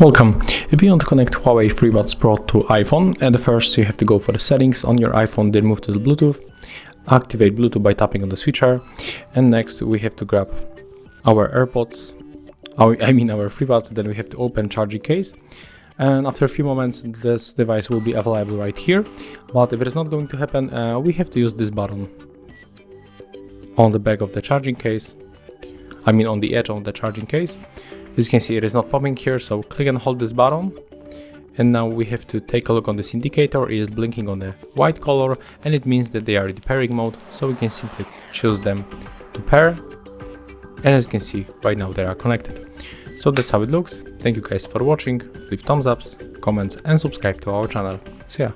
Welcome. If you want to connect Huawei FreeBuds Pro to iPhone, at first you have to go for the settings on your iPhone, then move to the Bluetooth, activate Bluetooth by tapping on the switcher, and next we have to grab our AirPods, our FreeBuds, then we have to open charging case, and after a few moments this device will be available right here. But if it is not going to happen, we have to use this button on the back of the charging case, on the edge of the charging case. As you can see, it is not popping here, so click and hold this button, and now we have to take a look on this indicator. It is blinking on the white color, and it means that they are in the pairing mode, so we can simply choose them to pair, and as you can see right now they are connected. So that's how it looks. Thank you guys for watching. Leave thumbs ups, comments, and subscribe to our channel. See ya.